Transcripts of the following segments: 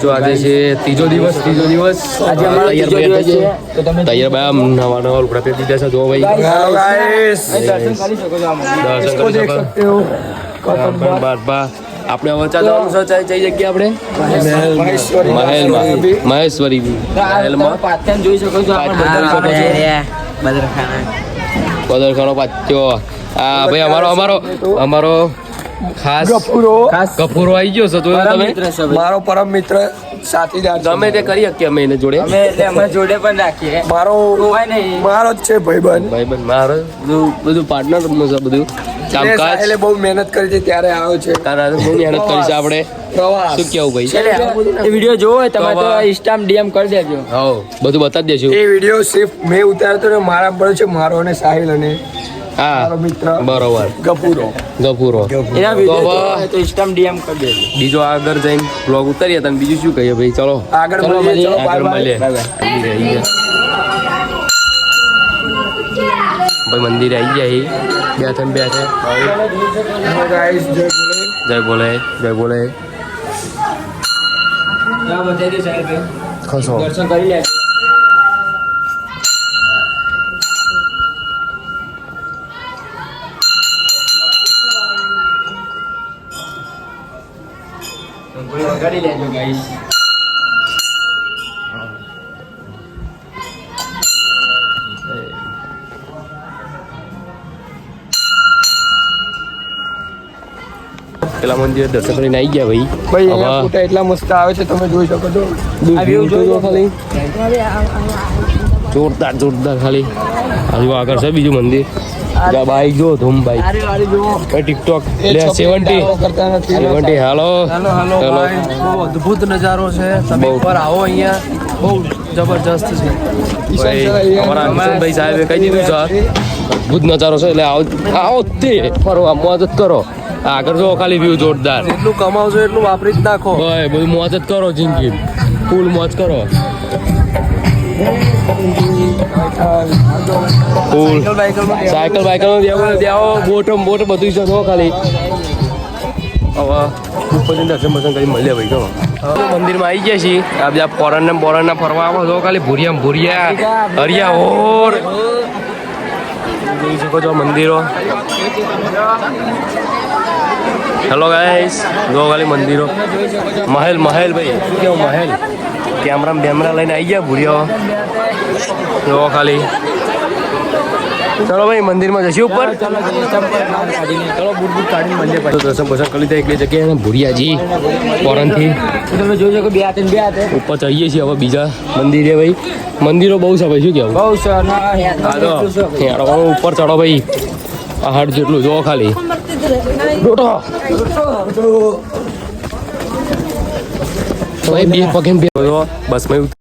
જો આજે છે ત્રીજો દિવસ આજે અમારો ત્રીજો દિવસ છે તો તમે તૈયાર ભાઈ આમ નવા લુગડા પહેરી દીધા છે જો ભાઈ દર્શન કરી શકો છો આમાં દર્શન કરી શકો બાર આપણે હવે ચા જવાનું છે કઈ જગ્યા આપણે મહેશ્વરી મહેલમાં પાછળ જોઈ શકો છો બદરખાનો પાછો હા ભાઈ અમારો ખાસ ગફુરો આવી ગયો છે તો તમે મારો પરમ મિત્ર સાથીદાર ગમે તે કરી શકીએ અમે એને જોડે અમે જોડે પણ રાખીએ મારો જ છે ભાઈબંધ મારો બધું પાર્ટનર છે બધું કામકાજ એટલે બહુ મહેનત કરી છે ત્યારે આવ્યો છે બહુ મહેનત કરી છે આપણે શું કેવું ભાઈ એ વિડીયો જોવો હોય તમે તો ઇન્સ્ટામ ડીએમ કરી દેજો હા બધું બતાવી દેજો એ વિડીયો સિર્ફ મેં ઉતાર્યો હતો ને મારા પર છે મારો અને સાહિલ અને હા મિત્ર બરોબર ગફુરો એના વિડીયો તો ઇન્સ્ટામ ડીએમ કરી દેજો બીજો આગળ જઈને બ્લોગ ઉતારીએ તમે બીજું શું કહીએ ભાઈ ચલો આગળ મળીએ આગળ મળીએ ભાઈ મંદિરે આવી ગયા બે જય બોલે ખસો દર્શન કરી લેજો કરી લેજો ગાઈસ પેલા મંદિર દર્શન કરીને આવી ગયા ભાઈ એના ફોટા એટલા મસ્ત આવે છે તમે જોઈ શકો છો આ વ્યૂ જોજો ખાલી જોરદાર ખાલી આજુ આગળ છે બીજું મંદિર બાઈક જો ધૂમ બાઈક ટિકટોક 70 હાલો અદ્ભુત નજારો છે તમે એકવાર આવો અહીંયા બહુ જબરજસ્ત છે અમારા કિશનભાઈ સાહેબે કહી દીધું છે અદ્ભુત નજારો છે એટલે આવો તે ફરવા મોજ જ કરો આગળ જો ખાલી વ્યૂ જોરદાર એટલું કમાવજો એટલું વાપરી જ નાખો ભાઈ બધું મોજ જ કરો જિંદગી ફૂલ મોજ કરો ફૂલ સાયકલ દેવો બોટ બધું છે જો ખાલી હવે ઉપરથી દર્શન કરી મળીએ ભાઈ ચલો મંદિરમાં આવી ગયા છીએ આ બધા પોરણના ફરવા આવો છો ખાલી ભૂરિયા હરિયા ઓર જોઈ શકો છો મંદિરો હેલો ગાઈસ જો ખાલી મંદિરો મહેલ ભાઈ શું કેવું મહેલ કેમેરા લઈને આવી ગયા ભૂરિયા જો ખાલી ચલો ભાઈ મંદિરમાં જશે ઉપર ચલો બુટ કાઢીને મંદિર દર્શન કરી દે એકલી જગ્યાએ ભૂરિયાજી પોરણથી તમે જોઈ શકો બે હાથે ઉપર ચડીએ છીએ હવે બીજા મંદિરે ભાઈ મંદિરો બહુ છે ભાઈ શું કેવું બહુ સર ઉપર ચડો ભાઈ પહાડ જેટલું જો ખાલી ભાઈ બે પગે બસમાં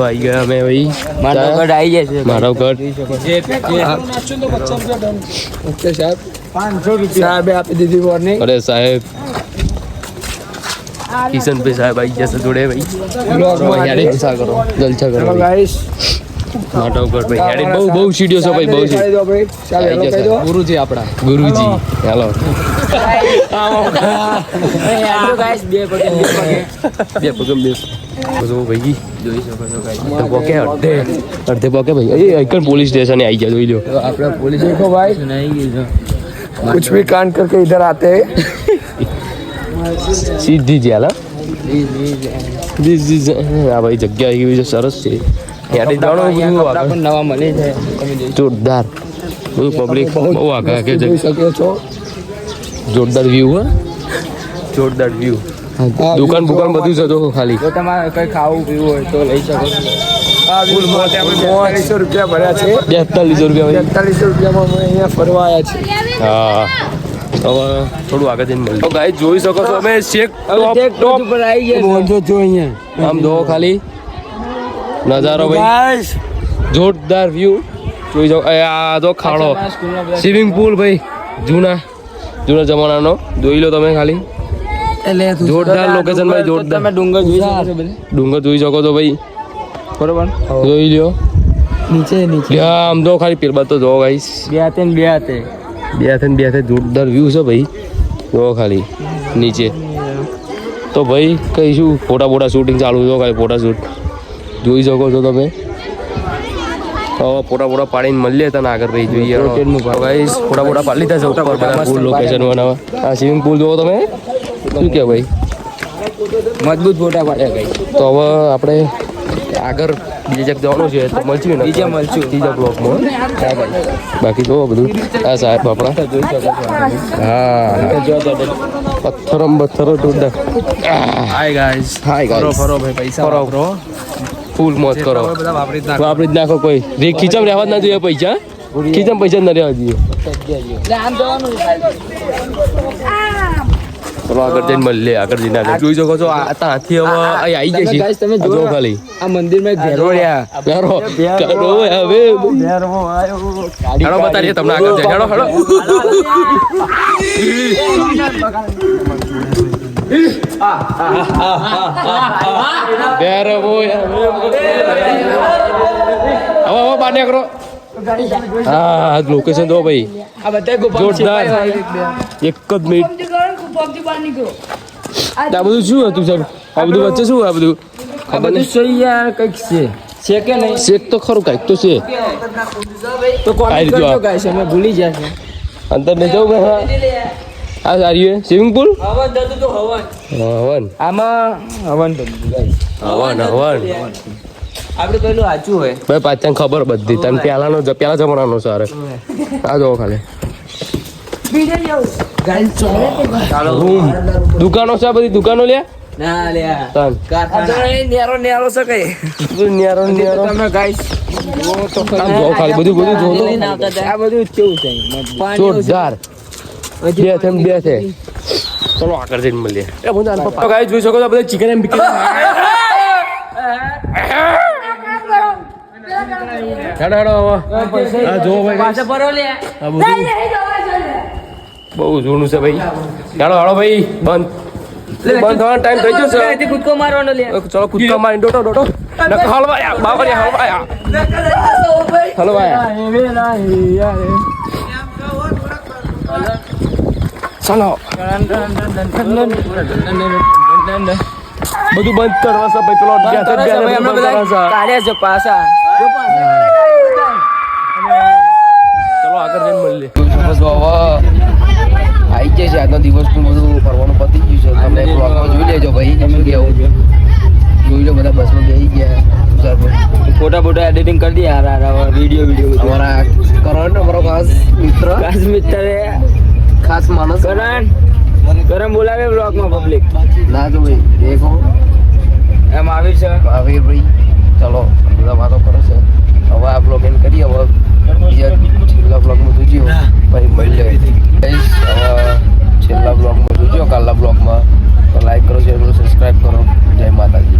આવી ગયા અમે ભાઈ મારો ગઢ આવી જશે મારો ગઢ ઓકે સાહેબ 500 રૂપિયા સાહેબે આપી દીધી વોર્નિંગ. અરે સાહેબ કિશનભાઈ સાહેબ આવી જશે જોડે ભાઈ જલસા કરો જલસા કરો હેલો ગાઈસ, માટો ગઢ ભાઈ હેડી બહુ સીડીઓ છે ભાઈ બહુ કહી દો ભાઈ, ચાલો હેલો કહી દો. ગુરુજી આપણા ગુરુજી હેલો ગાઈસ બે પગે બે પગમ બે બધું ભાઈ જોઈ શકો છો ગાઈસ પોકે અડધે પોકે ભાઈ એ આઈકન પોલીસ સ્ટેશન આવી ગયા જોઈ લો આપણે पुलिस देखो भाई, નહીં ગયો कुछ भी कांड करके इधर आते हैं. સીધી જેલ હા ભાઈ જગ્યા એવી છે સરસ છે યાડી દાણો બધું પણ નવા મળી જાય તમે જોઈ જોરદાર બધું પબ્લિક બહુ આગળ કે જોઈ શકો છો. જોરદાર વ્યૂ હા જોરદાર વ્યૂ દુકાન બુકાન બધું છે તો ખાલી જો તમારે કઈ ખાવું પીવું હોય તો લઈ શકો છો. ફૂલ મોત 4200 રૂપિયા ભર્યા છે. 4200 રૂપિયા 4200 રૂપિયામાં અમે અહીંયા ફરવા આવ્યા છીએ. હા હવે થોડું આગળ જઈને મળીએ ગાઈસ જોઈ શકો છો અમે શેક ટોપ ઉપર આવી ગયા બોલજો જો અહીંયા આમ જો ખાલી નજારો ભાઈ જોરદાર વ્યૂ જોઈ જાઓ આ તો ખાડો સ્વિમિંગ પુલ ભાઈ જૂના જમાનાનો જોઈ લો તમે ખાલી જોરદાર લોકેશન ભાઈ જોરદાર તમે ડુંગર જોઈ શકો છો બધે ડુંગર જોઈ શકો છો ભાઈ બરોબર જોઈ લ્યો નીચે આમ તો ખાલી પેલબાદ તો જો ગાઈસ બે હાથે ને બે હાથે બે હાથે જોરદાર વ્યૂ છે ભાઈ જો ખાલી નીચે તો ભાઈ કહીશું ફોટા શૂટિંગ ચાલુ છે ખાલી ફોટા શૂટ જોઈ શકો છો તમે હવે ફોટા પાડીને મળીએ તને આગળ ભાઈ જોઈએ ગાઈસ ફોટા પાડી લીધા છે ઉપર બધા ફૂલ લોકેશન બનાવવા આ સ્વિમિંગ પુલ જોવો તમે શું કે ભાઈ મજબૂત ફોટા પાડ્યા ગઈ તો હવે આપણે આગળ બીજે જગ્યા જવાનું છે તો મળશું ને બીજે મળશું. ત્રીજા બ્લોકમાં બાકી જો બધું આ સાહેબ આપણા હા પથ્થરો જોરદાર હાય ગાઈસ, હાય ફરો ગાઈસ ફરો ભાઈ, પૈસા ફરો. વાપરો. ફૂલ મોજ કરો બધા વાપરી જ નાખો. વાપરી જ નાખો કોઈ ખીચમ રહેવા જ ના જોઈએ પૈસા ખીચમ પૈસા જ ના રહેવા જોઈએ ચલો આગળ જઈને મળીએ આગળ જઈને જોઈ શકો છો આ ત્યાંથી હવે અહીં આવી Guys, જશે તમે જો જોવો. ખાલી આ મંદિરમાં એક ઘેરો રહ્યા હેડો હવે હેડો બતાવીએ તમને આગળ જઈને હેડો હવે બાને કરો હા લોકેશન દો ભાઈ આ બધા જોરદાર એક જ મિનિટ આ બધું શું હતું સર આ બધું વચ્ચે શું આ બધું આ બધું સહી યાર કંઈક છે કે નહીં શેક તો ખરું કાંઈક તો છે તો આ કોમેન્ટ રીતે કરજો આપ. ગાઈસ અમે ભૂલી જશે અંદર નહીં જવું ભાઈ આ સારી સ્વિમિંગ પુલ હવન દતું તો હવન હવન આમાં હવન તો ગાઈસ હવન આપણે પેલું સાચું હોય ભાઈ પાછળ ખબર બધી તને પેલા જમાનાનો સારે આ જો ખાલી રૂમ દુકાનો છે આ બધી દુકાનો લે ના લે તન નેરો નેરો છે કઈ ન્યારો તમે ગાઈસ આમ જો ખાલી બધું જો તો આ બધું કેવું છે જોરદાર બે છે ચલો આગળ જઈને મળીએ એ બધા તો ગાઈસ જોઈ શકો છો બધા ચિકન એમ બિકન હેડો આ જો ભાઈ પાછા પરો લે આ બધું બહુ જૂનું છે ભાઈ હેડો ભાઈ બંધ થવાનો ટાઈમ થઈ ગયો છે કૂદકો મારવાનો લે ચલો કૂદકા મારી ડોટો હલવાયા બાબરિયા હલવાયા ચલો બધું બંધ કરવા છે ભાઈ પેલો કાઢ્યા છે પાછા ચલો આગળ જઈને મળીએ બસ હવે આવી જાય છે આજનો દિવસ પણ બધું ફરવાનું પતી ગયું છે તમે બ્લોગમાં જોઈ લેજો ભાઈ શું કેવું જોઈ લો બધા બસમાં બેસી ગયા ફોટા એડિટિંગ કરી દે યાર વિડીયો અમારા કરણ અમારો ખાસ મિત્ર ખાસ માણસ કરણ બોલાવે બ્લોગમાં પબ્લિક ના તો ભાઈ દેખો એમ આવી છે ભાઈ ચલો બધા વાતો કરો છે હવે આ બ્લોગ એન્ડ કરીએ હવે બીજા છેલ્લા બ્લોગમાં જોજો પછી મળીએ હવે છેલ્લા બ્લોગમાં જોજો કાલના બ્લોગમાં તો લાઈક કરો શેર કરો સબસ્ક્રાઈબ કરો જય માતાજી